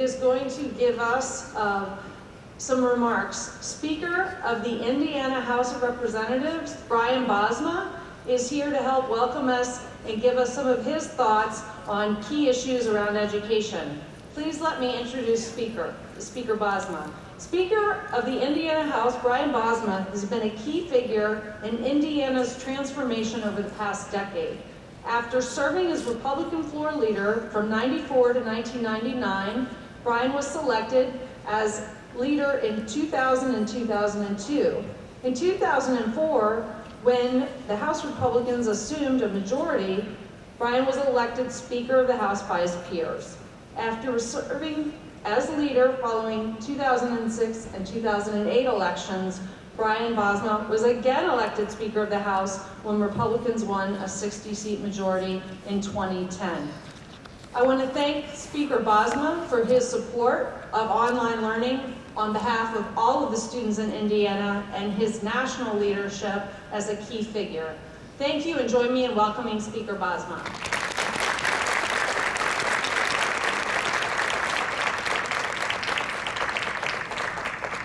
is going to give us some remarks. Speaker of the Indiana House of Representatives, Brian Bosma, is here to help welcome us and give us some of his thoughts on key issues around education. Please let me introduce Speaker Bosma. Speaker of the Indiana House, Brian Bosma, has been a key figure in Indiana's transformation over the past decade. After serving as Republican floor leader from '94 to 1999, Brian was selected as leader in 2000 and 2002. In 2004, when the House Republicans assumed a majority, Brian was elected Speaker of the House by his peers. After serving as leader following 2006 and 2008 elections, Brian Bosma was again elected Speaker of the House when Republicans won a 60-seat majority in 2010. I want to thank Speaker Bosma for his support of online learning on behalf of all of the students in Indiana and his national leadership as a key figure. Thank you, and join me in welcoming Speaker Bosma.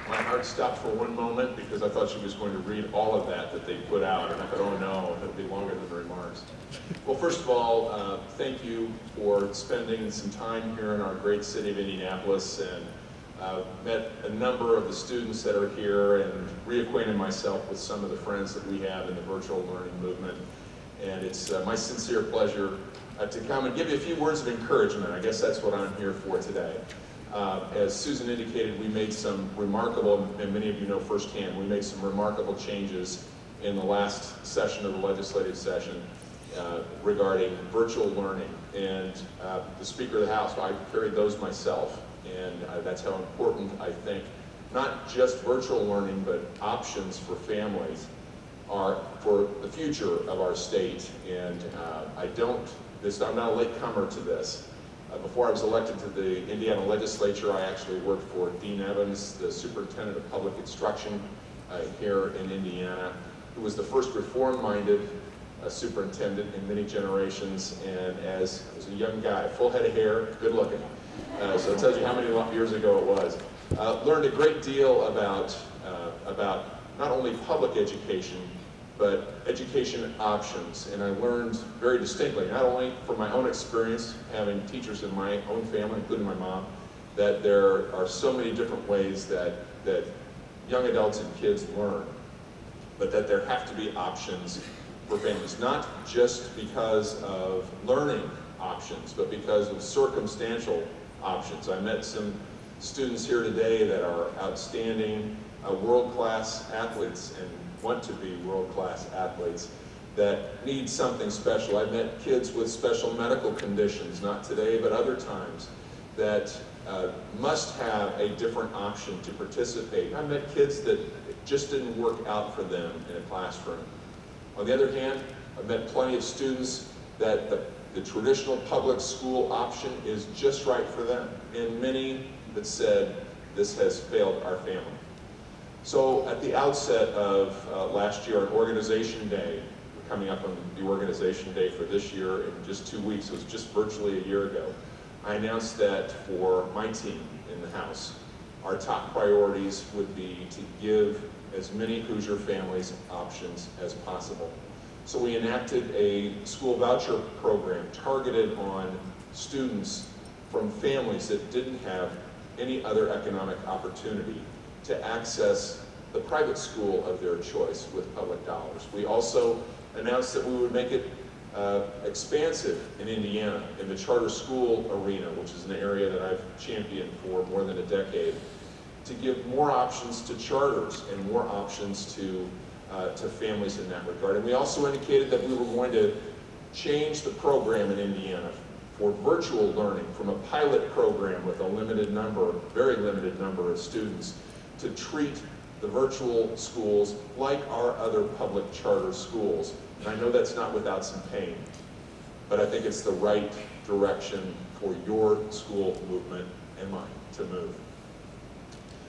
My heart stopped for one moment because I thought she was going to read all of that they put out, and I thought, oh no, it'll be longer than the remarks. Well, first of all, thank you for spending some time here in our great city of Indianapolis, and met a number of the students that are here and reacquainted myself with some of the friends that we have in the virtual learning movement. And it's my sincere pleasure to come and give you a few words of encouragement. I guess that's what I'm here for today. As Susan indicated, we made some remarkable, and many of you know firsthand, we made some remarkable changes in the last session of the legislative session regarding virtual learning. And the Speaker of the House, I carried those myself, and that's how important I think not just virtual learning, but options for families are for the future of our state. And I'm not a latecomer to this. Before I was elected to the Indiana legislature, I actually worked for Dean Evans, the superintendent of public instruction here in Indiana, who was the first reform-minded superintendent in many generations, and as a young guy, full head of hair, good looking. So it tells you how many years ago it was. Learned a great deal about not only public education, but education options. And I learned very distinctly, not only from my own experience, having teachers in my own family, including my mom, that there are so many different ways that young adults and kids learn, but that there have to be options for families, not just because of learning options, but because of circumstantial options. I met some students here today that are outstanding world-class athletes and want to be world-class athletes that need something special. I've met kids with special medical conditions, not today, but other times, that must have a different option to participate. I've met kids that it just didn't work out for them in a classroom. On the other hand, I've met plenty of students that the traditional public school option is just right for them, and many that said, this has failed our family. So at the outset of last year, on Organization Day, we're coming up on the Organization Day for this year in just 2 weeks, it was just virtually a year ago, I announced that for my team in the House, our top priorities would be to give as many Hoosier families options as possible. So we enacted a school voucher program targeted on students from families that didn't have any other economic opportunity to access the private school of their choice with public dollars. We also announced that we would make it expansive in Indiana, in the charter school arena, which is an area that I've championed for more than a decade, to give more options to charters and more options to families in that regard. And we also indicated that we were going to change the program in Indiana for virtual learning from a pilot program with a very limited number of students, to treat the virtual schools like our other public charter schools. And I know that's not without some pain, but I think it's the right direction for your school movement and mine to move.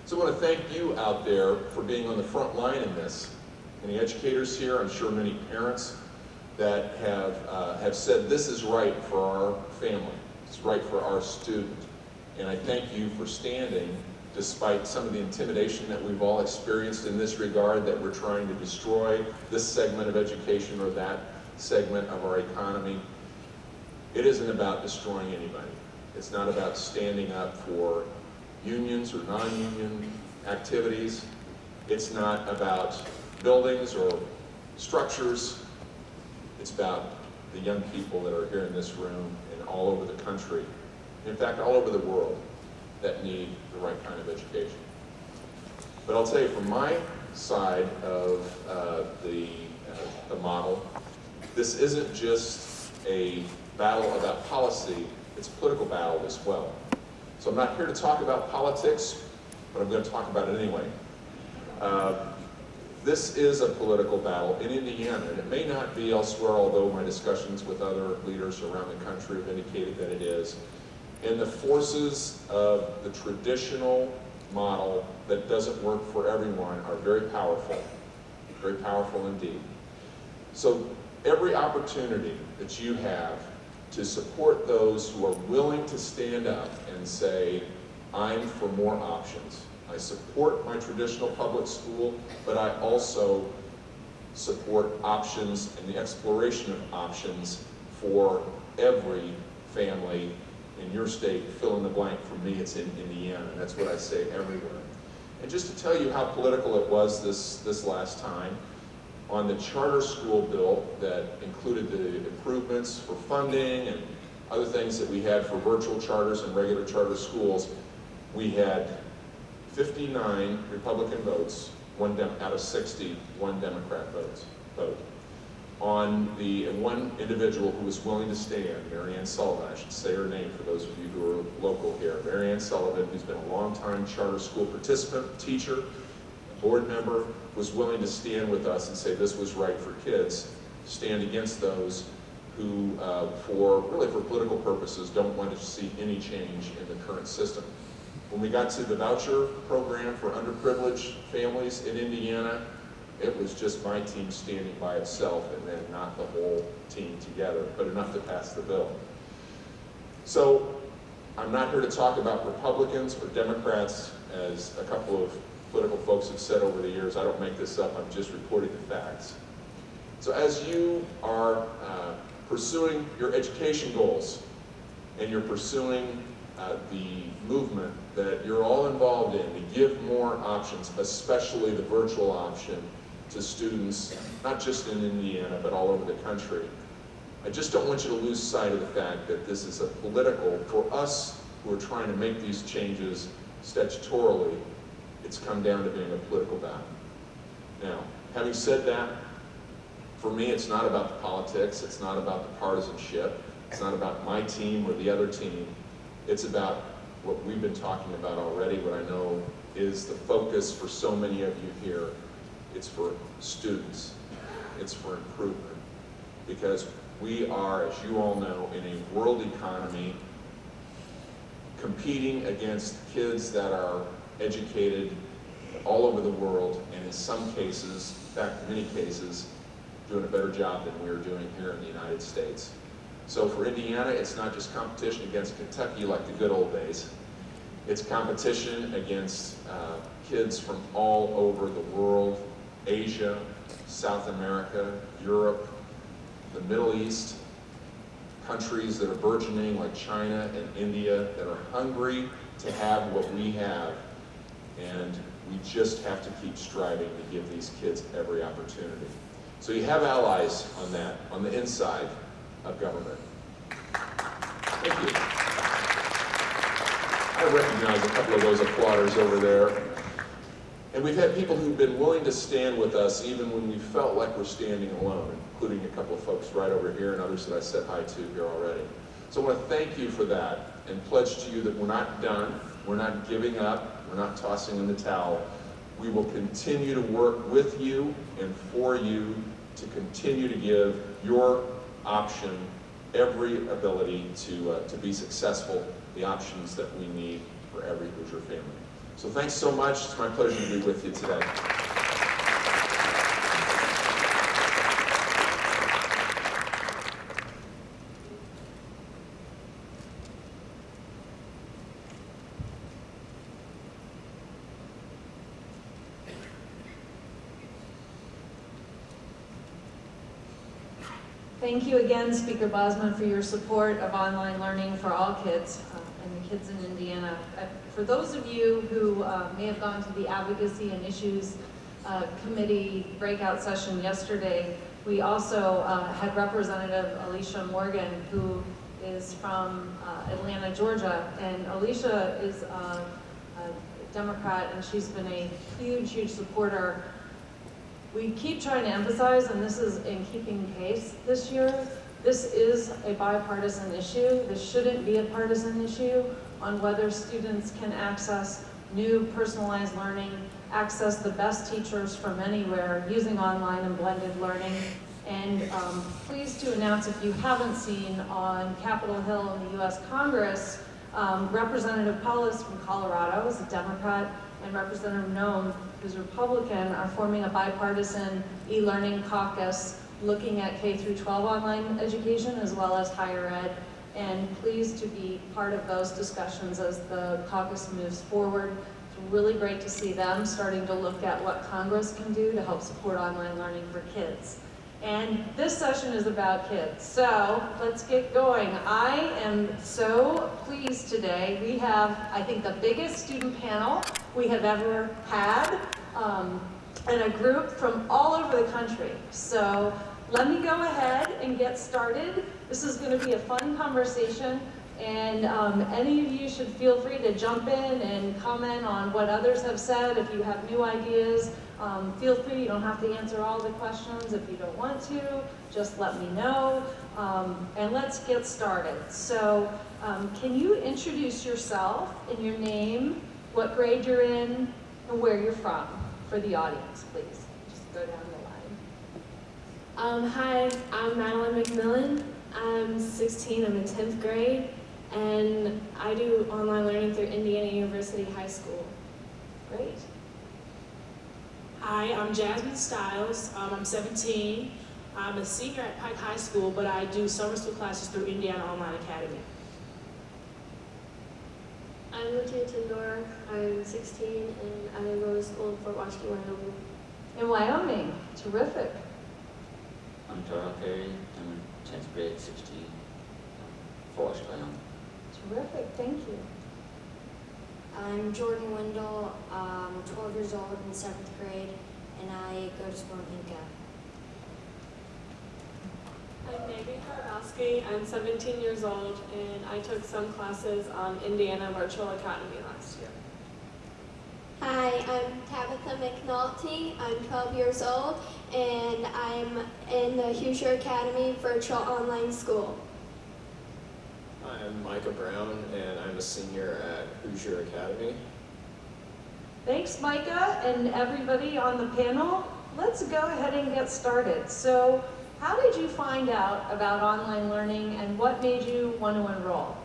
So I want to thank you out there for being on the front line in this. Many educators here, I'm sure many parents that have said this is right for our family, it's right for our student. And I thank you for standing despite some of the intimidation that we've all experienced in this regard, that we're trying to destroy this segment of education or that segment of our economy. It isn't about destroying anybody. It's not about standing up for unions or non-union activities. It's not about buildings or structures. It's about the young people that are here in this room and all over the country, in fact, all over the world, that need the right kind of education. But I'll tell you, from my side of the model, this isn't just a battle about policy, it's a political battle as well. So I'm not here to talk about politics, but I'm going to talk about it anyway. This is a political battle in Indiana, and it may not be elsewhere, although my discussions with other leaders around the country have indicated that it is. And the forces of the traditional model that doesn't work for everyone are very powerful indeed. So every opportunity that you have to support those who are willing to stand up and say, I'm for more options. I support my traditional public school, but I also support options and the exploration of options for every family in your state. Fill in the blank. For me, it's in Indiana, and that's what I say everywhere. And just to tell you how political it was this last time, on the charter school bill that included the improvements for funding and other things that we had for virtual charters and regular charter schools, we had 59 Republican votes, out of 60, one Democrat vote. On the one individual who was willing to stand, Mary Ann Sullivan, I should say her name for those of you who are local here, Mary Ann Sullivan, who's been a long-time charter school participant, teacher, board member, was willing to stand with us and say this was right for kids, stand against those who, for political purposes, don't want to see any change in the current system. When we got to the voucher program for underprivileged families in Indiana, it was just my team standing by itself and then not the whole team together, but enough to pass the bill. So I'm not here to talk about Republicans or Democrats, as a couple of political folks have said over the years. I don't make this up, I'm just reporting the facts. So as you are pursuing your education goals and you're pursuing the movement that you're all involved in to give more options, especially the virtual option, to students, not just in Indiana, but all over the country, I just don't want you to lose sight of the fact that this is a political, for us who are trying to make these changes statutorily, it's come down to being a political battle. Now, having said that, for me, it's not about the politics, it's not about the partisanship, it's not about my team or the other team. It's about what we've been talking about already, what I know is the focus for so many of you here. It's for students, it's for improvement, because we are, as you all know, in a world economy competing against kids that are educated all over the world, and in some cases, in fact, many cases, doing a better job than we're doing here in the United States. So for Indiana, it's not just competition against Kentucky like the good old days. It's competition against kids from all over the world, Asia, South America, Europe, the Middle East, countries that are burgeoning like China and India that are hungry to have what we have. And we just have to keep striving to give these kids every opportunity. So you have allies on that, on the inside of government. Thank you. I recognize a couple of those applauders over there. And we've had people who've been willing to stand with us even when we felt like we're standing alone, including a couple of folks right over here and others that I said hi to here already. So I want to thank you for that and pledge to you that we're not done, we're not giving up, we're not tossing in the towel. We will continue to work with you and for you to continue to give your option every ability to be successful, the options that we need for every Hoosier family. So thanks so much. It's my pleasure to be with you today. Thank you again, Speaker Bosma, for your support of online learning for all kids and the kids in Indiana. For those of you who may have gone to the Advocacy and Issues Committee breakout session yesterday, we also had Representative Alicia Morgan, who is from Atlanta, Georgia. And Alicia is a Democrat, and she's been a huge, huge supporter. We keep trying to emphasize, and this is in keeping pace this year, this is a bipartisan issue. This shouldn't be a partisan issue on whether students can access new personalized learning, access the best teachers from anywhere using online and blended learning. And pleased to announce, if you haven't seen, on Capitol Hill in the US Congress, Representative Paulus from Colorado is a Democrat, and Representative Noem, who's Republican, are forming a bipartisan e-learning caucus looking at K-12 online education as well as higher ed, and pleased to be part of those discussions as the caucus moves forward. It's really great to see them starting to look at what Congress can do to help support online learning for kids. And this session is about kids, so let's get going. I am so pleased today. We have, I think, the biggest student panel we have ever had, and a group from all over the country. So let me go ahead and get started. This is going to be a fun conversation, and any of you should feel free to jump in and comment on what others have said. If you have new ideas, feel free. You don't have to answer all the questions if you don't want to. Just let me know, and let's get started. So can you introduce yourself and your name, what grade you're in, and where you're from for the audience, please? Just go down the line. Hi, I'm Madeline McMillan. I'm 16, I'm in 10th grade, and I do online learning through Indiana University High School. Great. Hi, I'm Jasmine Stiles. I'm 17. I'm a senior at Pike High School, but I do summer school classes through Indiana Online Academy. I'm Lucia Tindor. I'm 16, and I go to school in Fort Washington, Wyoming. In Wyoming, terrific. I'm Tyrell Perry. I'm in 10th grade, 16, Fort Washington, Wyoming. Terrific, thank you. I'm Jordan Wendell. I'm 12 years old in 7th grade, and I go to school in Inca. I'm Megan Karabowski. I'm 17 years old, and I took some classes on Indiana Virtual Academy last year. Hi, I'm Tabitha McNulty. I'm 12 years old, and I'm in the Hoosier Academy Virtual Online School. I'm Micah Brown, and I'm a senior at Hoosier Academy. Thanks, Micah, and everybody on the panel. Let's go ahead and get started. So, how did you find out about online learning, and what made you want to enroll?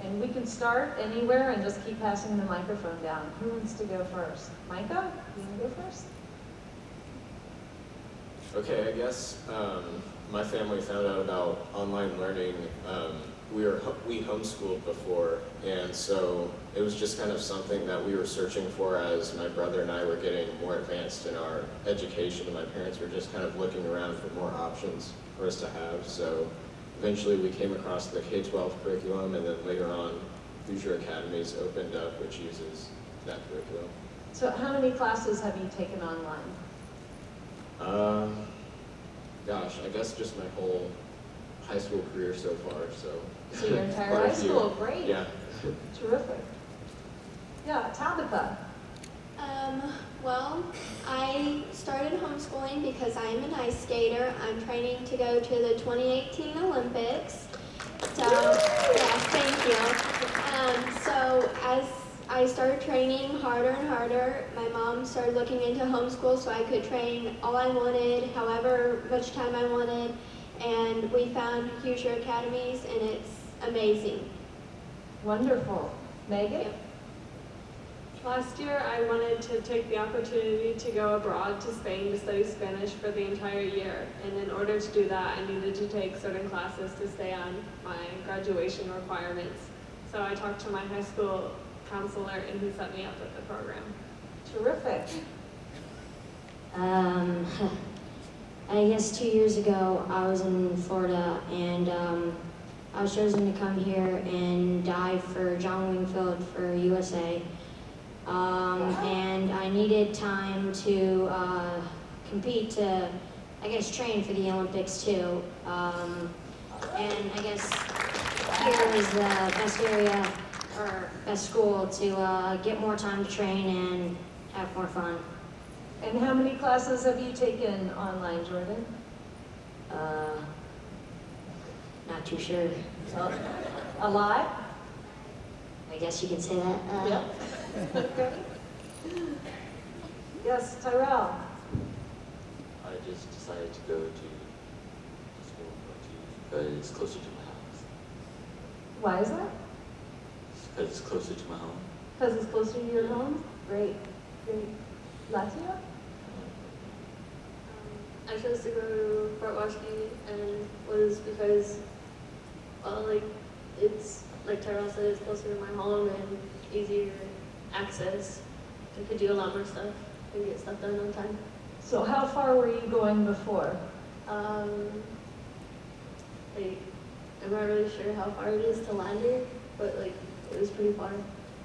And we can start anywhere and just keep passing the microphone down. Who wants to go first? Micah, you want to go first? Okay, I guess my family found out about online learning. We homeschooled before, and so it was just kind of something that we were searching for as my brother and I were getting more advanced in our education, and my parents were just kind of looking around for more options for us to have. So eventually we came across the K-12 curriculum, and then later on Hoosier Academies opened up, which uses that curriculum. So how many classes have you taken online? Gosh, I guess just my whole high school career so far, so. So your entire Quite a high few. school, great. Yeah. Terrific. Yeah, Tabitha. Well, I started homeschooling because I'm an ice skater. I'm training to go to the 2018 Olympics. So, yeah, thank you. So as I started training harder and harder, my mom started looking into homeschool so I could train all I wanted, however much time I wanted, and we found Hoosier Academies, and it's amazing. Wonderful. Megan? Last year, I wanted to take the opportunity to go abroad to Spain to study Spanish for the entire year. And in order to do that, I needed to take certain classes to stay on my graduation requirements. So I talked to my high school counselor, and he set me up with the program. Terrific. I guess 2 years ago, I was in Florida, and I was chosen to come here and dive for John Wingfield for USA. And I needed time to compete to, I guess, train for the Olympics too. And I guess here was the best area or best school to get more time to train and have more fun. And how many classes have you taken online, Jordan? Not too sure. A lot? I guess you could say that. Yep. Okay. Yes, Tyrell? I just decided to go to school because it's closer to my house. Why is that? Because it's closer to my home. Because it's closer to your home? Great, great. Latvia? I chose to go to Fort Washington and was because, well, like, it's, like Tyrell said, it's closer to my home and easier access. I could do a lot more stuff and get stuff done on time. So how far were you going before? Like, I'm not really sure how far it is to land here, but like, it was pretty far.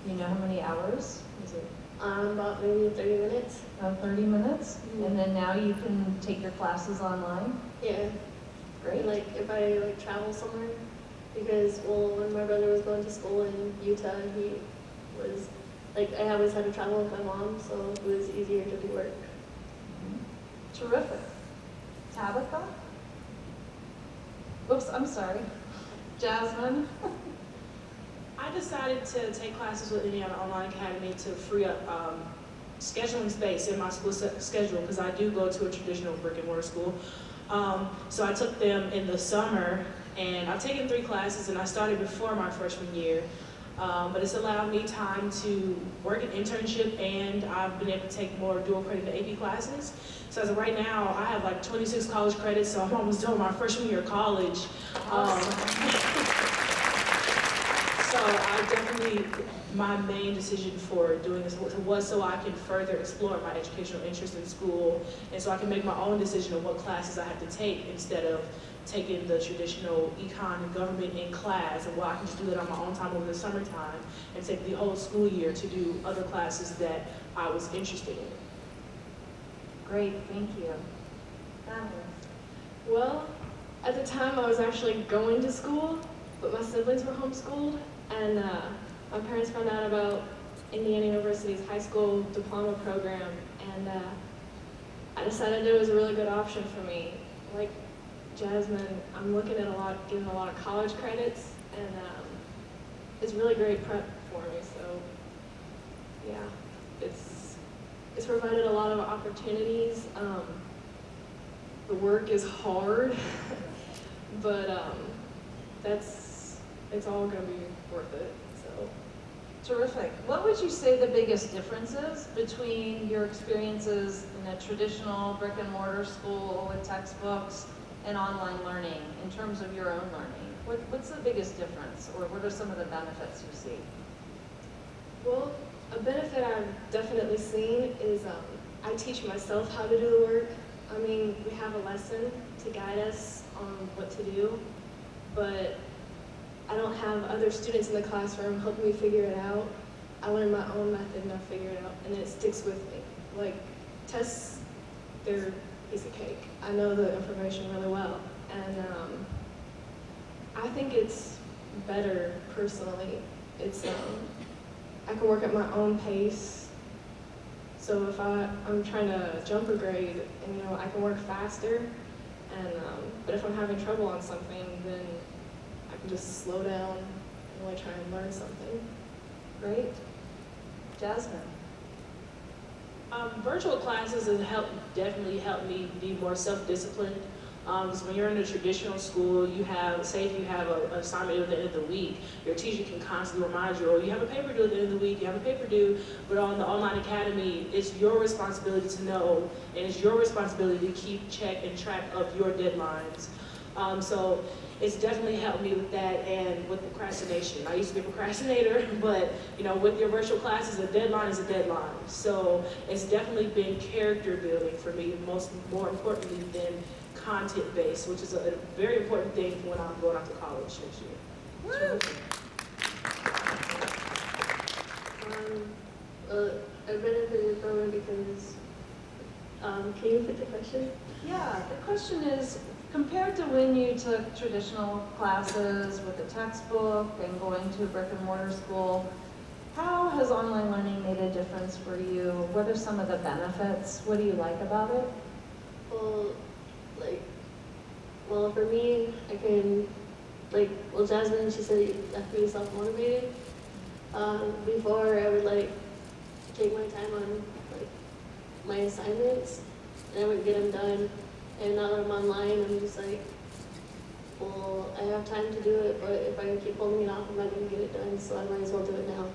You know how many hours? Is it About maybe 30 minutes. about 30 minutes? Mhm. And then now you can take your classes online? Yeah. Great. And like, if I like travel somewhere, because well, when my brother was going to school in Utah, he was like, I always had to travel with my mom, so it was easier to do work. Terrific. Tabitha? Oops, I'm sorry. Jasmine? I decided to take classes with Indiana Online Academy to free up scheduling space in my school schedule because I do go to a traditional brick and mortar school. So I took them in the summer and I've taken 3 classes and I started before my freshman year. But it's allowed me time to work an internship and I've been able to take more dual credit AP classes. So as of right now, I have like 26 college credits, so I'm almost done with my freshman year of college. So I definitely, my main decision for doing this was so I can further explore my educational interest in school and so I can make my own decision of what classes I have to take instead of taking the traditional econ and government in class, and I can just do that on my own time over the summertime and take the whole school year to do other classes that I was interested in. Great, thank you. Natalie? Well, at the time I was actually going to school, but my siblings were homeschooled, and my parents found out about Indiana University's high school diploma program, and I decided it was a really good option for me. Like Jasmine, I'm looking at getting a lot of college credits, and it's really great prep for me. So, yeah, it's provided a lot of opportunities. The work is hard, but it's all gonna be worth it. So. Terrific. What would you say the biggest difference is between your experiences in a traditional brick and mortar school with textbooks and online learning in terms of your own learning? What's the biggest difference, or what are some of the benefits you see? Well, a benefit I've definitely seen is I teach myself how to do the work. I mean, we have a lesson to guide us on what to do, but I don't have other students in the classroom helping me figure it out. I learn my own method and I figure it out, and it sticks with me. Like, tests, they're a piece of cake. I know the information really well, and I think it's better personally. It's I can work at my own pace. So if I'm trying to jump a grade, and I can work faster, and but if I'm having trouble on something, then I can just slow down and really try and learn something. Great. Jasmine? Virtual classes have definitely helped me be more self-disciplined. Because when you're in a traditional school, say if you have an assignment due at the end of the week, your teacher can constantly remind you, or you have a paper due at the end of the week, you have a paper due, but on the online academy, it's your responsibility to know, and it's your responsibility to keep and track of your deadlines. So it's definitely helped me with that and with procrastination. I used to be a procrastinator, but with your virtual classes, a deadline is a deadline. So it's definitely been character building for me, more importantly than content-based, which is a very important thing when I'm going off to college next year. I benefited from it because, can you repeat the question? Yeah, the question is, compared to when you took traditional classes with a textbook and going to a brick and mortar school, how has online learning made a difference for you? What are some of the benefits? What do you like about it? Well, for me, I can, Jasmine, she said you have to be self-motivated. Before, I would take my time on my assignments, and I would get them done. And now that I'm online, I'm just well, I have time to do it, but if I keep holding it off, I'm not going to get it done, so I might as well do it now.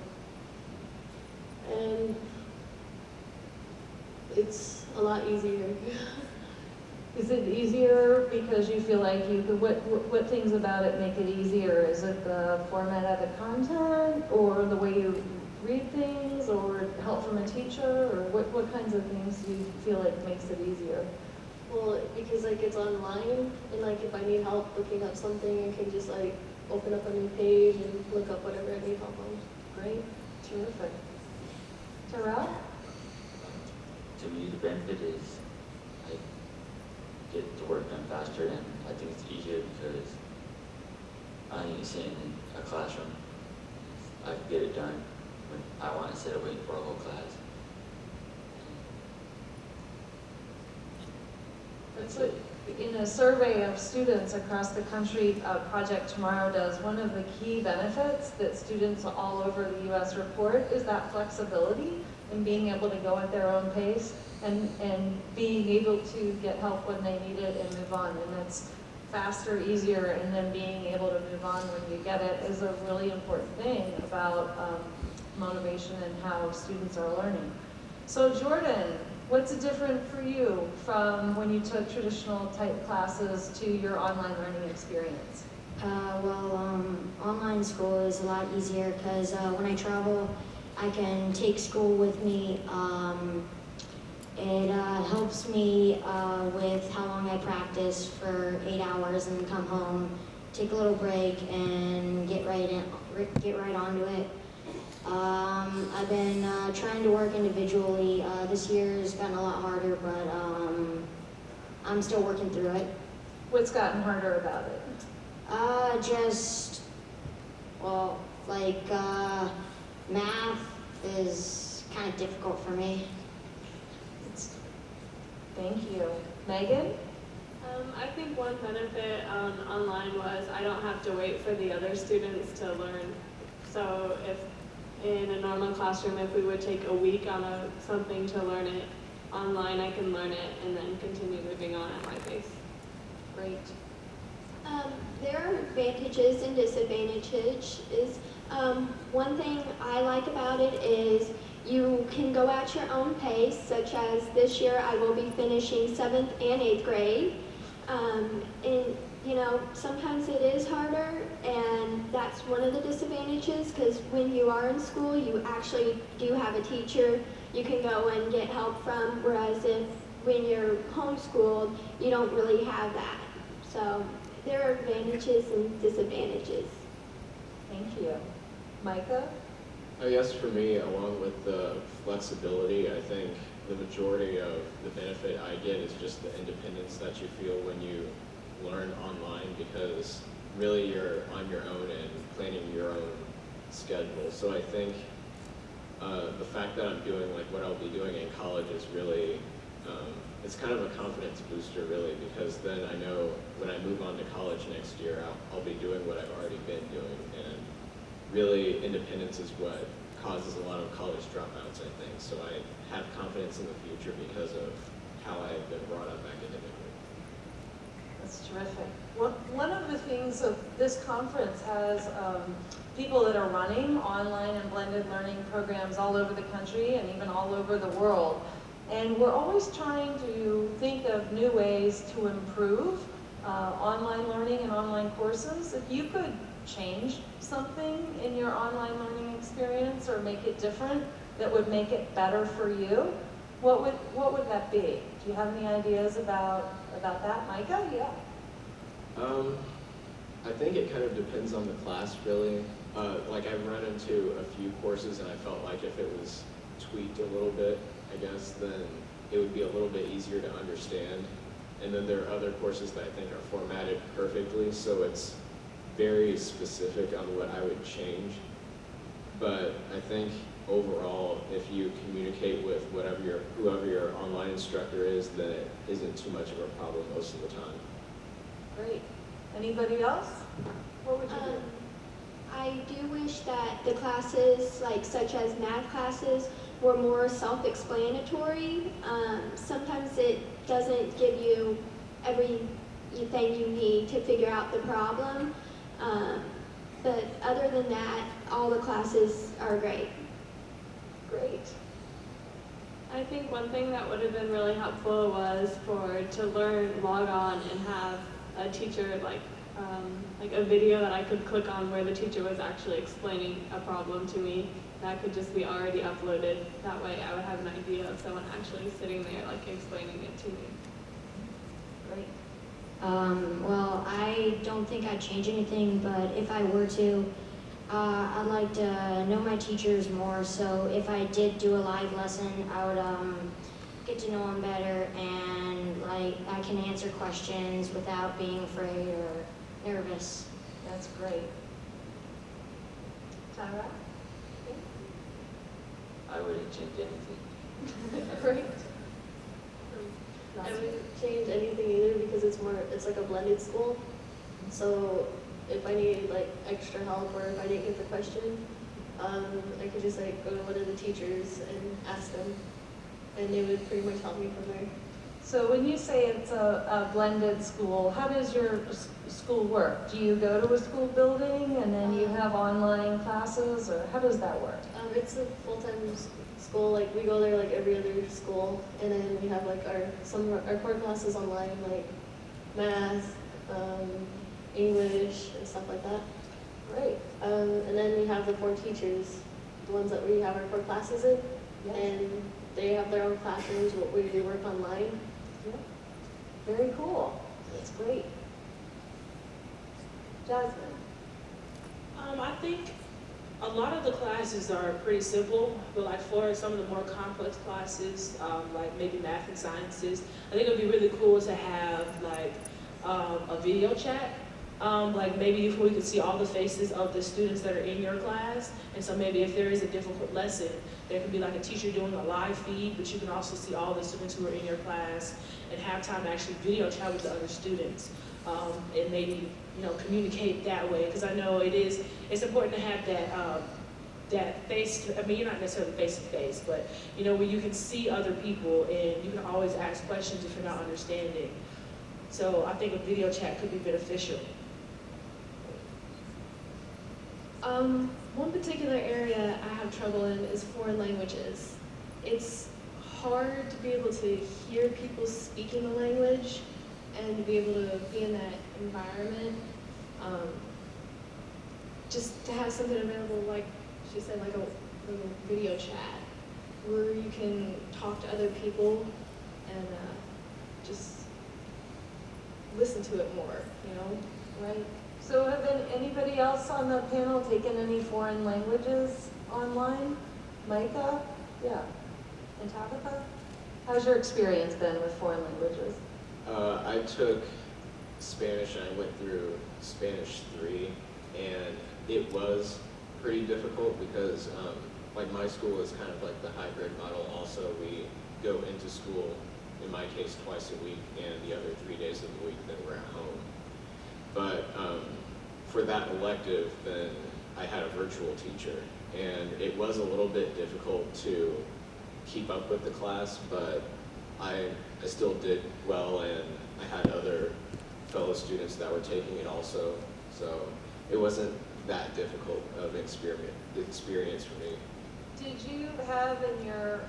And it's a lot easier. Is it easier because you feel like you could, what things about it make it easier? Is it the format of the content, or the way you read things, or help from a teacher, or what kinds of things do you feel like makes it easier? Well, because it's online, and if I need help looking up something, I can just open up a new page and look up whatever I need help on. Great, terrific. Terrell? To me, the benefit is I get the work done faster, and I think it's easier because I ain't sitting in a classroom. I can get it done when I want instead of waiting for a whole class. That's what, in a survey of students across the country, Project Tomorrow does, one of the key benefits that students all over the U.S. report is that flexibility and being able to go at their own pace and being able to get help when they need it and move on. And it's faster, easier, and then being able to move on when you get it is a really important thing about motivation and how students are learning. So Jordan, what's different for you from when you took traditional type classes to your online learning experience? Online school is a lot easier because when I travel, I can take school with me. It helps me with how long I practice for 8 hours and then come home, take a little break, and get right onto it. I've been trying to work individually. This year's gotten a lot harder, but I'm still working through it. What's gotten harder about it? Math is kind of difficult for me. Thank you. Megan? I think one benefit online was I don't have to wait for the other students to learn. So if in a normal classroom, if we would take a week on something to learn it, online I can learn it and then continue moving on at my pace. Great. There are advantages and disadvantages. One thing I like about it is you can go at your own pace, such as this year I will be finishing 7th and 8th grade. Sometimes it is harder, and that's one of the disadvantages, because when you are in school, you actually do have a teacher you can go and get help from, whereas when you're homeschooled, you don't really have that. So there are advantages and disadvantages. Thank you. Micah? I guess for me, along with the flexibility, I think the majority of the benefit I get is just the independence that you feel when you learn online, because really you're on your own and planning your own schedule. So I think the fact that I'm doing what I'll be doing in college is really, it's kind of a confidence booster really, because then I know when I move on to college next year, I'll be doing what I've already been doing. And really, independence is what causes a lot of college dropouts, I think. So I have confidence in the future because of how I've been brought up academically. That's terrific. One of the things of this conference has people that are running online and blended learning programs all over the country and even all over the world. And we're always trying to think of new ways to improve online learning and online courses. If you could change something in your online learning experience or make it different that would make it better for you, What would that be? Do you have any ideas about that, Micah? Yeah. I think it kind of depends on the class, really. Like I've run into a few courses and I felt like if it was tweaked a little bit, I guess, then it would be a little bit easier to understand. And then there are other courses that I think are formatted perfectly, so it's very specific on what I would change. But I think overall, if you communicate with whoever your online instructor is, then it isn't too much of a problem most of the time. Great. Anybody else? What would you do? I do wish that the classes, like such as math classes, were more self-explanatory. Sometimes it doesn't give you everything you need to figure out the problem. But other than that, all the classes are great. Great. I think one thing that would have been really helpful was to learn log on and have a teacher like a video that I could click on where the teacher was actually explaining a problem to me. That could just be already uploaded. That way I would have an idea of someone actually sitting there like explaining it to me. Great. Well, I don't think I'd change anything, but if I were to, I'd like to know my teachers more, so if I did do a live lesson, I would get to know them better, and like I can answer questions without being afraid or nervous. That's great. Tara? I wouldn't change anything. Great. I wouldn't change anything either because it's like a blended school. So if I needed like extra help or if I didn't get the question, I could just like go to one of the teachers and ask them, and they would pretty much help me from there. So when you say it's a blended school, how does your school work? Do you go to a school building and then you have online classes, or how does that work? It's a full-time school. Like we go there like every other school, and then we have like our core classes online, like math, English, and stuff like that. Great. And then we have the 4 teachers, the ones that we have our core classes in, Yes. and they have their own classrooms where they work online. Yeah. Very cool. That's great. Jasmine? I think a lot of the classes are pretty simple, but like for some of the more complex classes, like maybe math and sciences, I think it would be really cool to have like a video chat. Like maybe if we could see all the faces of the students that are in your class, and so maybe if there is a difficult lesson, there could be like a teacher doing a live feed, but you can also see all the students who are in your class and have time to actually video chat with the other students, and maybe communicate that way, because I know it's important to have that face. I mean, you're not necessarily face to face, but where you can see other people and you can always ask questions if you're not understanding. So I think a video chat could be beneficial. One particular area I have trouble in is foreign languages. It's hard to be able to hear people speaking the language and to be able to be in that environment. Just to have something available, like she said, like a little video chat where you can talk to other people and just listen to it more, Right. So have anybody else on the panel taken any foreign languages online? Micah? Yeah. And Tabitha? How's your experience been with foreign languages? I took Spanish and I went through Spanish 3, and it was pretty difficult because like my school is kind of like the hybrid model. Also, we go into school, in my case, twice a week, and the other 3 days of the week then we're at home. But for that elective, then I had a virtual teacher, and it was a little bit difficult to keep up with the class, but I still did well, and I had other fellow students that were taking it also, so it wasn't that difficult of an experience for me. Did you have in your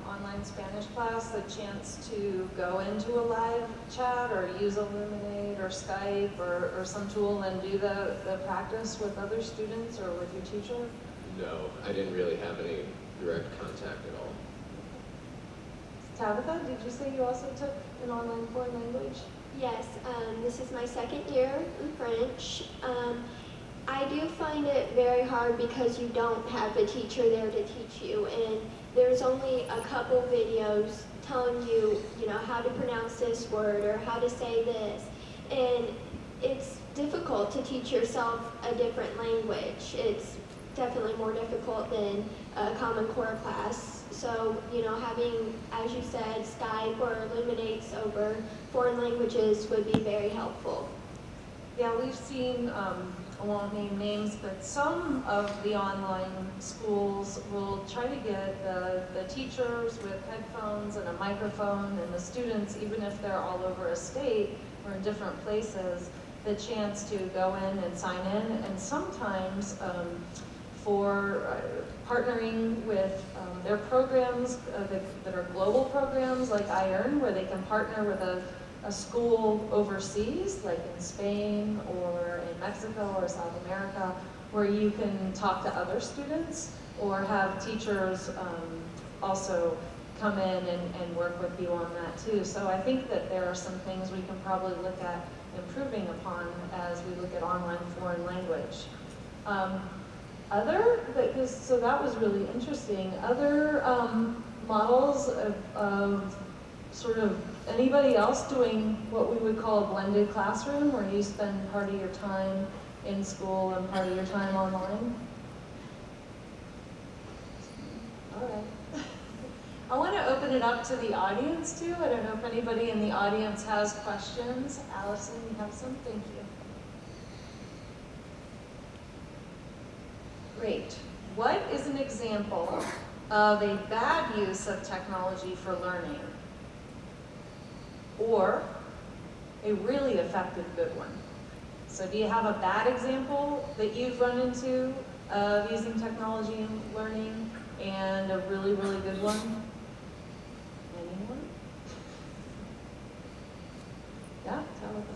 online Spanish class the chance to go into a live chat or use Illuminate or Skype or some tool and do the practice with other students or with your teacher? No, I didn't really have any direct contact at all. Tabitha, did you say you also took an online foreign language? Yes, this is my second year in French. I do find it very hard because you don't have a teacher there to teach you, and there's only a couple videos telling you, how to pronounce this word or how to say this, and it's difficult to teach yourself a different language. It's definitely more difficult than a Common Core class. So, having, as you said, Skype or Illuminates over foreign languages would be very helpful. Yeah, we've seen, I won't name names, but some of the online schools will try to get the teachers with headphones and a microphone and the students, even if they're all over a state or in different places, the chance to go in and sign in. And sometimes for partnering with their programs that are global programs like iEarn, where they can partner with a school overseas, like in Spain or in Mexico or South America, where you can talk to other students or have teachers also come in and work with you on that too. So I think that there are some things we can probably look at improving upon as we look at online foreign language. So that was really interesting. Other models of sort of anybody else doing what we would call a blended classroom, where you spend part of your time in school and part of your time online? All right. I want to open it up to the audience too. I don't know if anybody in the audience has questions. Allison, you have some? Thank you. Great. What is an example of a bad use of technology for learning, or a really effective good one? So do you have a bad example that you've run into of using technology in learning, and a really, really good one? Anyone? Yeah, Tabitha.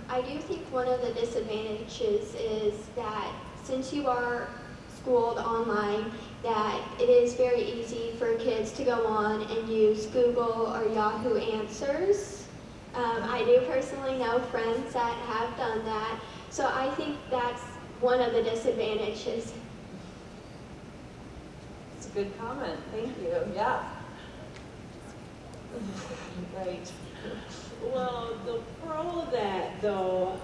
I do think one of the disadvantages is that since you are schooled online, that it is very easy for kids to go on and use Google or Yahoo Answers. I do personally know friends that have done that, so I think that's one of the disadvantages. It's a good comment, thank you, yeah. Right. Well, the pro of that, though,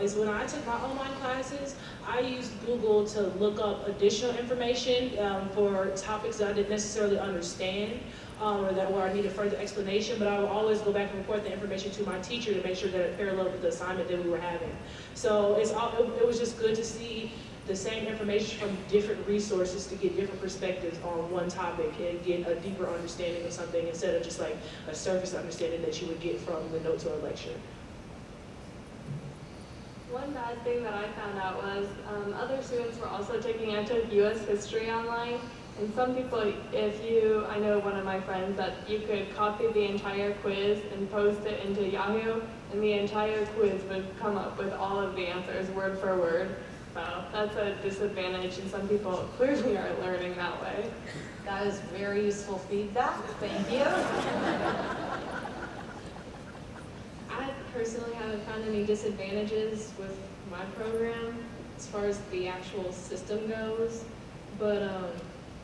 is when I took my online classes, I used Google to look up additional information for topics that I didn't necessarily understand, or where I needed further explanation, but I would always go back and report the information to my teacher to make sure that it paralleled with the assignment that we were having. So it was just good to see the same information from different resources to get different perspectives on one topic and get a deeper understanding of something instead of just like a surface understanding that you would get from the notes or a lecture. One bad thing that I found out was other students were also taking active U.S. history online. And some people, I know one of my friends that you could copy the entire quiz and post it into Yahoo, and the entire quiz would come up with all of the answers word for word. So that's a disadvantage, and some people clearly are learning that way. That is very useful feedback, thank you. I personally haven't found any disadvantages with my program as far as the actual system goes, but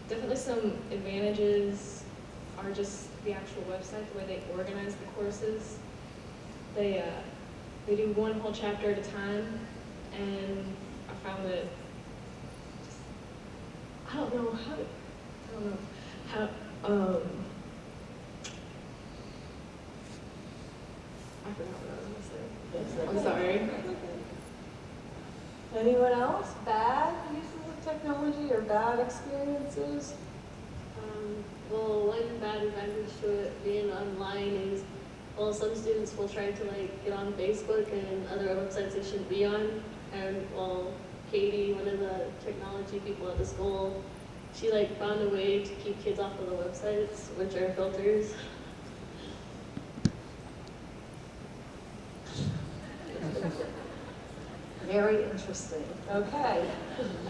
definitely some advantages are just the actual website, the way they organize the courses. They do one whole chapter at a time, and I found that I don't know how I forgot what I was going to say. I'm sorry. Anyone else? Bad uses of technology or bad experiences? Well, one bad advantage to it being online is, well, some students will try to get on Facebook and other websites they shouldn't be on. And well, Katie, one of the technology people at the school, she found a way to keep kids off of the websites, which are filters. Very interesting. Okay.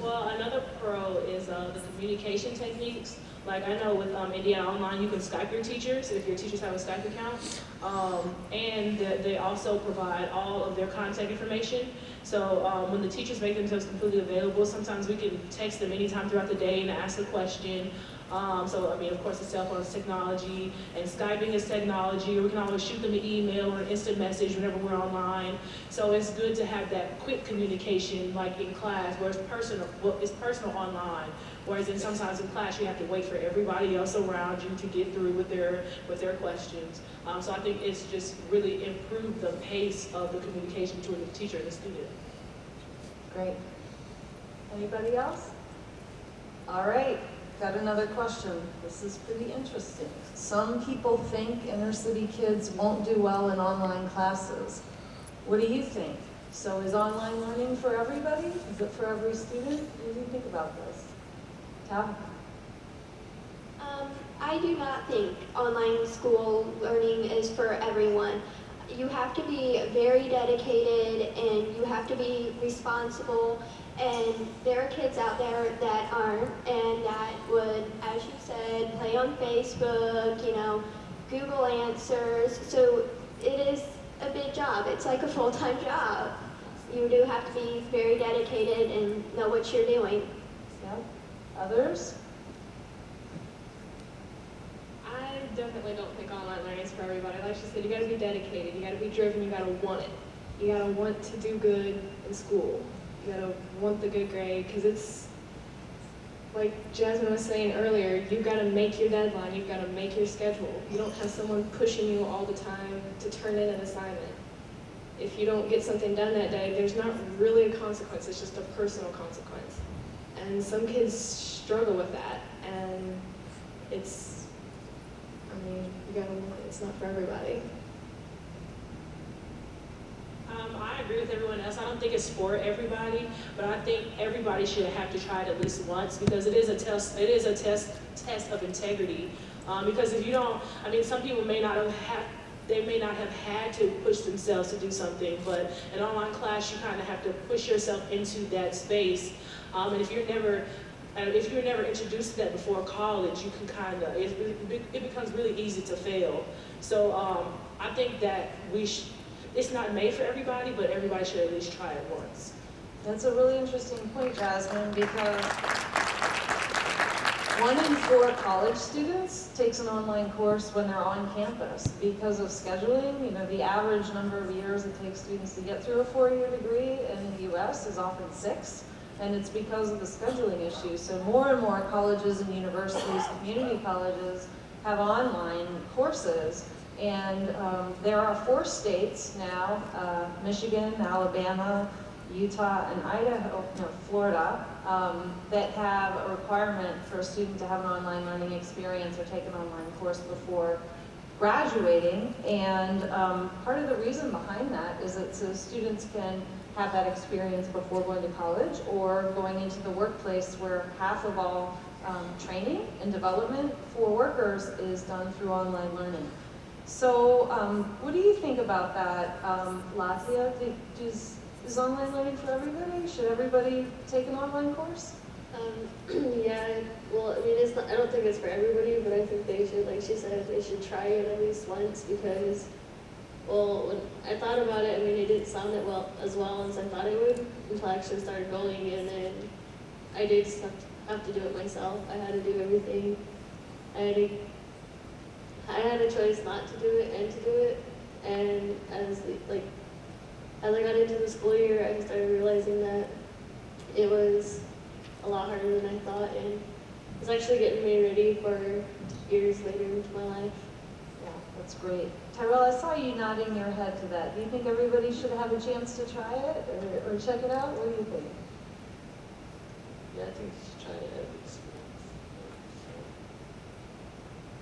Well, another pro is the communication techniques. Like I know with Indiana Online, you can Skype your teachers if your teachers have a Skype account. And they also provide all of their contact information. So when the teachers make themselves completely available, sometimes we can text them anytime throughout the day and ask a question. So, I mean, of course, the cell phone is technology, and Skyping is technology, or we can always shoot them an email or an instant message whenever we're online. So it's good to have that quick communication, like in class, where it's personal online, whereas then sometimes in class you have to wait for everybody else around you to get through with their questions. So I think it's just really improved the pace of the communication between the teacher and the student. Great. Anybody else? All right, got another question. This is pretty interesting. Some people think inner city kids won't do well in online classes. What do you think? So is online learning for everybody? Is it for every student? What do you think about this? Tab? I do not think online school learning is for everyone. You have to be very dedicated and you have to be responsible, and there are kids out there that aren't and that would, as you said, play on Facebook, Google Answers. So it is a big job. It's like a full-time job. You do have to be very dedicated and know what you're doing. Yeah. Others? I definitely don't think online learning is for everybody. Like she said, you gotta be dedicated, you gotta be driven, you gotta want it. You gotta want to do good in school. You gotta want the good grade, because it's, like Jasmine was saying earlier, you've gotta make your deadline, you've gotta make your schedule. You don't have someone pushing you all the time to turn in an assignment. If you don't get something done that day, there's not really a consequence, it's just a personal consequence. And some kids struggle with that, and you gotta want it. It's not for everybody. I agree with everyone else. I don't think it's for everybody, but I think everybody should have to try it at least once, because it is a test. It is a test of integrity. Because if you don't, I mean, some people may not have had to push themselves to do something, but in online class, you kind of have to push yourself into that space. And if you're never introduced to that before college, you can it becomes really easy to fail. So I think that it's not made for everybody, but everybody should at least try it once. That's a really interesting point, Jasmine, because 1 in 4 college students takes an online course when they're on campus because of scheduling. The average number of years it takes students to get through a 4-year degree in the US is often 6. And it's because of the scheduling issue. So more and more colleges and universities, community colleges, have online courses. And there are 4 states now, Michigan, Alabama, Utah, and Florida, that have a requirement for a student to have an online learning experience or take an online course before graduating. And part of the reason behind that is that so students can have that experience before going to college or going into the workplace, where half of all training and development for workers is done through online learning. So what do you think about that, Latia? Is online learning for everybody? Should everybody take an online course? Yeah, well, I mean, I don't think it's for everybody, but I think they should, like she said, they should try it at least once, because, well, when I thought about it, I mean, it didn't sound as well as I thought it would until I actually started going, and then I did have to do it myself. I had to do everything. I had a choice not to do it and to do it, and as I got into the school year, I started realizing that it was a lot harder than I thought, and it was actually getting me ready for years later into my life. Yeah, that's great. Tyrell, I saw you nodding your head to that. Do you think everybody should have a chance to try it or check it out? What do you think? Yeah, I think you should try it at least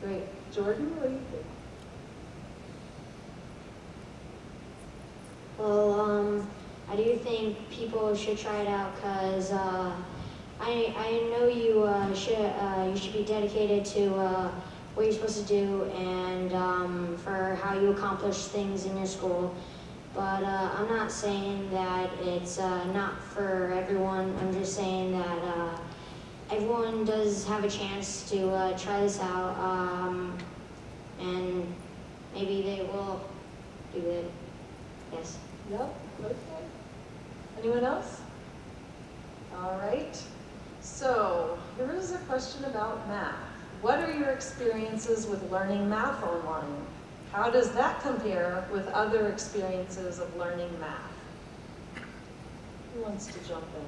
once. Great. Jordan, what do you think? Well, I do think people should try it out because I know you should be dedicated to what you're supposed to do and for how you accomplish things in your school. But I'm not saying that it's not for everyone. I'm just saying that everyone does have a chance to try this out, and maybe they will do good. Yes. Yep, okay. Anyone else? All right. So, here is a question about math. What are your experiences with learning math online? How does that compare with other experiences of learning math? Who wants to jump in?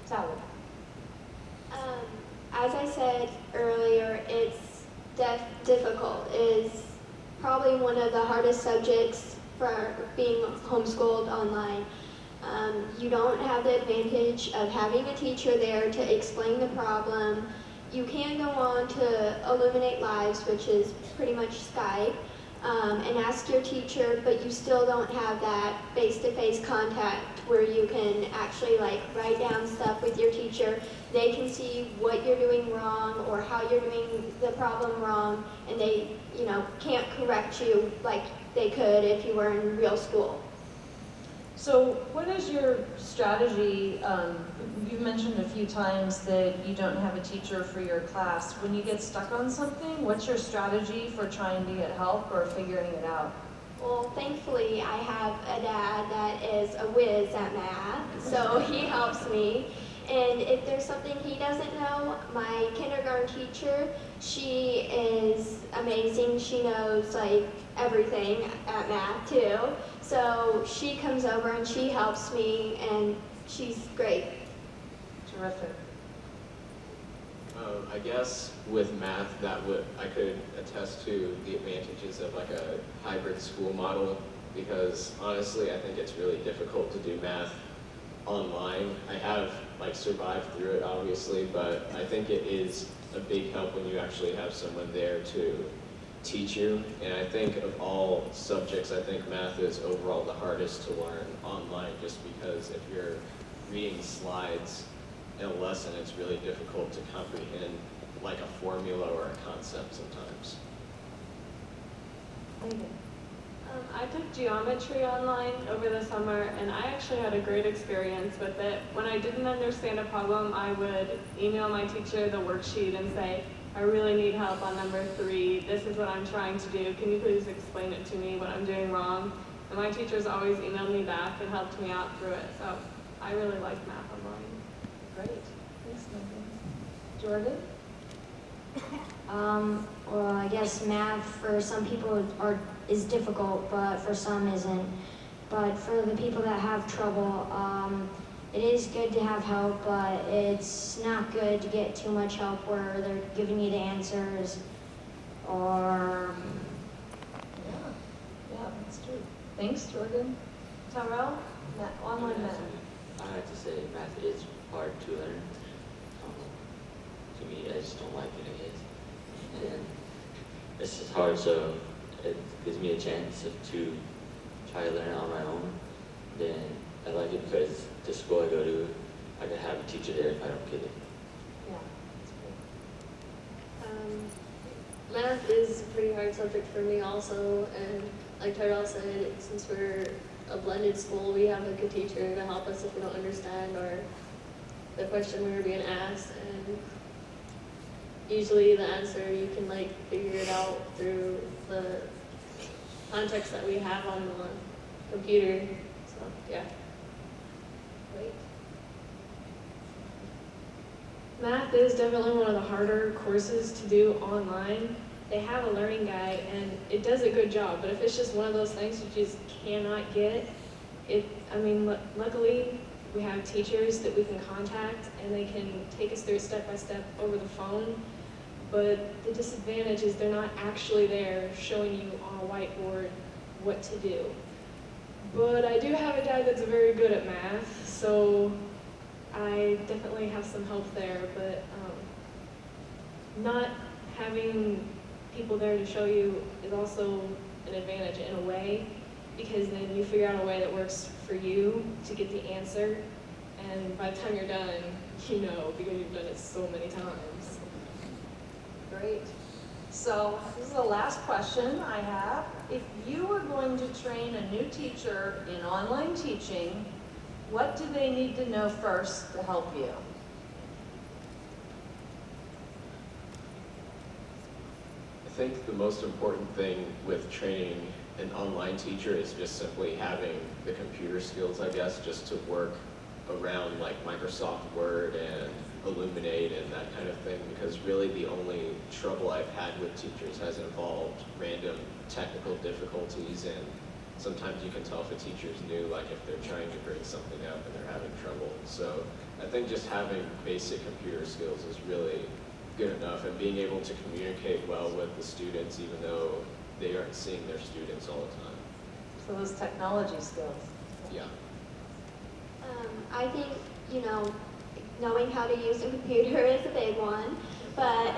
Sally. As I said earlier, it's difficult. It's probably one of the hardest subjects for being homeschooled online. You don't have the advantage of having a teacher there to explain the problem. You can go on to Illuminate Lives, which is pretty much Skype, and ask your teacher, but you still don't have that face-to-face contact where you can actually like write down stuff with your teacher. They can see what you're doing wrong or how you're doing the problem wrong, and they, can't correct you like they could if you were in real school. So what is your strategy? You've mentioned a few times that you don't have a teacher for your class. When you get stuck on something, what's your strategy for trying to get help or figuring it out? Well, thankfully, I have a dad that is a whiz at math, so he helps me. And if there's something he doesn't know, my kindergarten teacher, she is amazing. She knows like everything at math too. So she comes over and she helps me, and she's great. Terrific. I guess with math, I could attest to the advantages of like a hybrid school model, because honestly, I think it's really difficult to do math online. I have like survived through it obviously, but I think it is a big help when you actually have someone there to teach you. And I think of all subjects, I think math is overall the hardest to learn online, just because if you're reading slides in a lesson, it's really difficult to comprehend like a formula or a concept sometimes. I took geometry online over the summer, and I actually had a great experience with it. When I didn't understand a problem, I would email my teacher the worksheet and say, I really need help on number 3. This is what I'm trying to do. Can you please explain it to me, what I'm doing wrong? And my teachers always emailed me back and helped me out through it. So I really like math online. Great. Thanks, Megan. Jordan? Well, I guess math for some people is difficult, but for some isn't. But for the people that have trouble, it is good to have help, but it's not good to get too much help where they're giving you the answers or... Yeah, that's true. Thanks, Jordan. Tyrell? Online math. I have to say math is hard to learn. To me, I just don't like it, I guess. And it's just hard, so it gives me a chance to try to learn it on my own. Then I like it because the school I go to, I can have a teacher there if I don't get it. Yeah, that's great. Math is a pretty hard subject for me also, and like Tyrell said, since we're a blended school, we have like a teacher to help us if we don't understand or the question we were being asked, and usually the answer you can like figure it out through the context that we have on the computer. So yeah. Great. Math is definitely one of the harder courses to do online. They have a learning guide and it does a good job, but if it's just one of those things you just cannot get, luckily we have teachers that we can contact and they can take us through it step by step over the phone. But the disadvantage is they're not actually there showing you on a whiteboard what to do. But I do have a dad that's very good at math, so I definitely have some help there, but not having people there to show you is also an advantage in a way, because then you figure out a way that works for you to get the answer, and by the time you're done, you know, because you've done it so many times. Great. So this is the last question I have. If you were going to train a new teacher in online teaching, what do they need to know first to help you? think the most important thing with training an online teacher is just simply having the computer skills, I guess, just to work around like Microsoft Word and Illuminate and that kind of thing, because really the only trouble I've had with teachers has involved random technical difficulties, and sometimes you can tell if a teacher's new, like if they're trying to bring something up and they're having trouble. So I think just having basic computer skills is really good enough, and being able to communicate well with the students even though they aren't seeing their students all the time. So those technology skills. Yeah. I think, knowing how to use a computer is a big one, but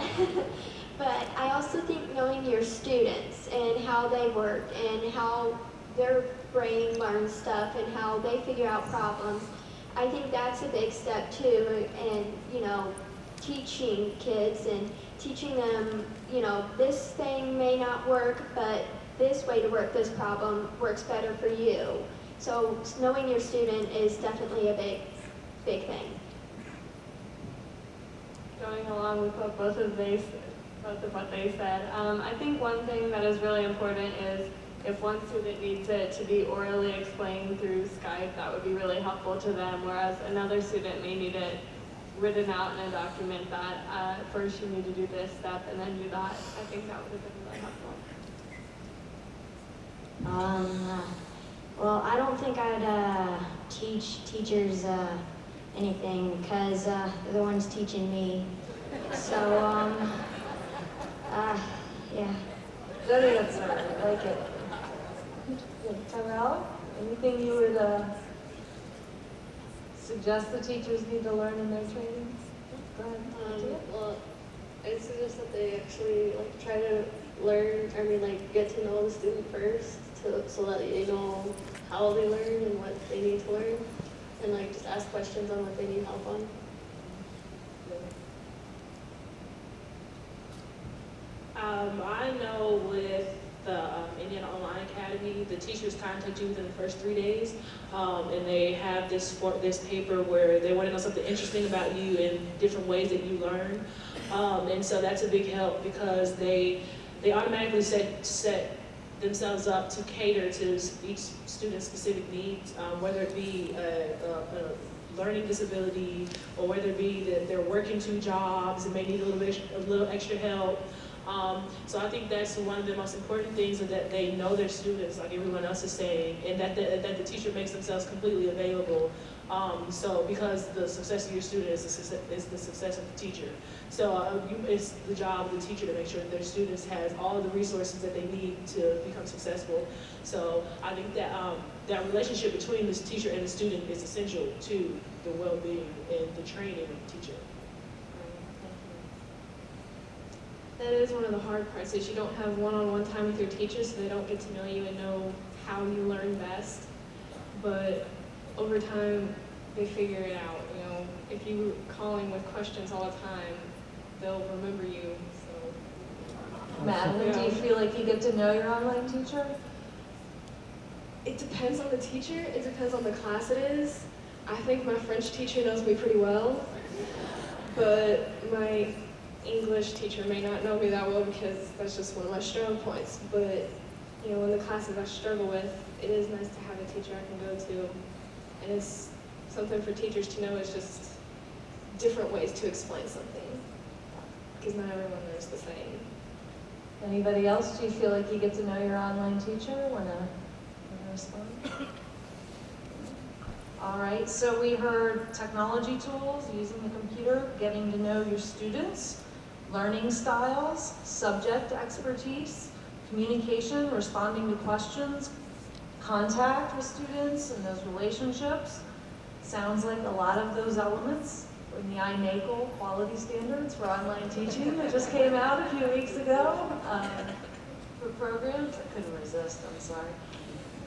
but I also think knowing your students and how they work and how their brain learns stuff and how they figure out problems, I think that's a big step too. And teaching kids and teaching them, this thing may not work, but this way to work this problem works better for you. So knowing your student is definitely a big thing. Going along with what both of what they said, I think one thing that is really important is if one student needs it to be orally explained through Skype, that would be really helpful to them, whereas another student may need it written out in a document that first you need to do this step and then do that. I think that would have been really helpful. Well, I don't think I'd teach teachers anything because they're the ones teaching me. So, yeah. Good answer, I like it. Tyrell, anything you would suggest the teachers need to learn in their trainings? Go ahead. Well, I suggest that they actually try to learn, get to know the student first, so that they know how they learn and what they need to learn, and just ask questions on what they need help on. I know with the Indiana Online Academy, the teachers contact you within the first 3 days, and they have this paper where they want to know something interesting about you and different ways that you learn, and so that's a big help because they automatically set themselves up to cater to each student's specific needs, whether it be a learning disability or whether it be that they're working 2 jobs and may need a little extra help. So I think that's one of the most important things, is that they know their students, like everyone else is saying, and that the teacher makes themselves completely available. So because the success of your student is the success of the teacher. So it's the job of the teacher to make sure that their students has all of the resources that they need to become successful. So I think that that relationship between the teacher and the student is essential to the well-being and the training of the teacher. That is one of the hard parts, is you don't have one-on-one time with your teachers, so they don't get to know you and know how you learn best. But over time, they figure it out. If you calling with questions all the time, they'll remember you. So, Madeline, do you feel like you get to know your online teacher? it depends on the teacher. It depends on the class it is. I think my French teacher knows me pretty well, but my English teacher may not know me that well because that's just one of my strong points. But in the classes I struggle with, it is nice to have a teacher I can go to, and it's something for teachers to know. It's just different ways to explain something, because not everyone learns the same. Anybody else? Do you feel like you get to know your online teacher? Want to respond? All right, so we heard technology tools, using the computer, getting to know your students, learning styles, subject expertise, communication, responding to questions, contact with students and those relationships. Sounds like a lot of those elements in the iNACOL quality standards for online teaching that just came out a few weeks ago for programs. I couldn't resist, I'm sorry.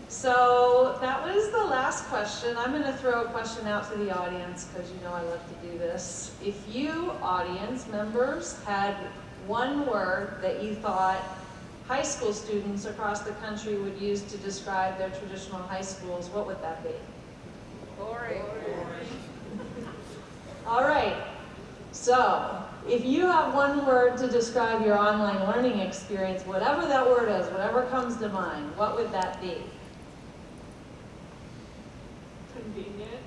So that was the last question. I'm going to throw a question out to the audience because I love to do this. If you, audience members, had one word that you thought high school students across the country would use to describe their traditional high schools, what would that be? Boring. All right. So if you have one word to describe your online learning experience, whatever that word is, whatever comes to mind, what would that be? Convenient.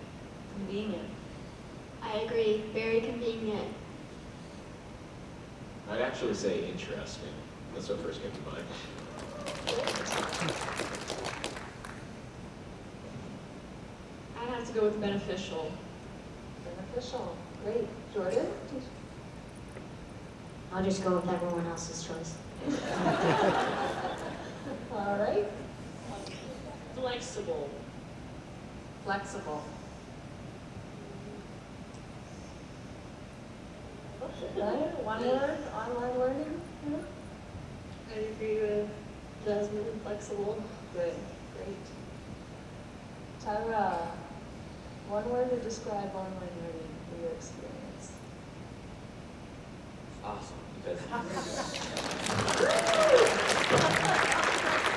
Convenient. I agree, very convenient. I'd actually say interesting. That's what first came to mind. I'd have to go with beneficial. Beneficial. Great. Jordan? I'll just go with everyone else's choice. All right. Flexible. Flexible. Right? One word, online learning? I agree with Jasmine and flexible. Good, great. Tyra, one word to describe online learning for your experience. Awesome, because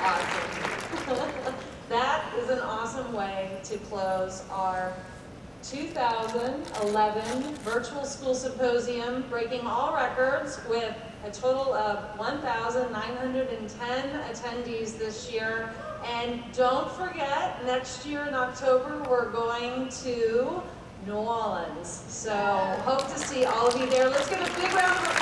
Awesome. That is an awesome way to close our 2011 Virtual School Symposium, breaking all records with a total of 1,910 attendees this year. And don't forget, next year in October, we're going to New Orleans. So hope to see all of you there. Let's give a big round of applause.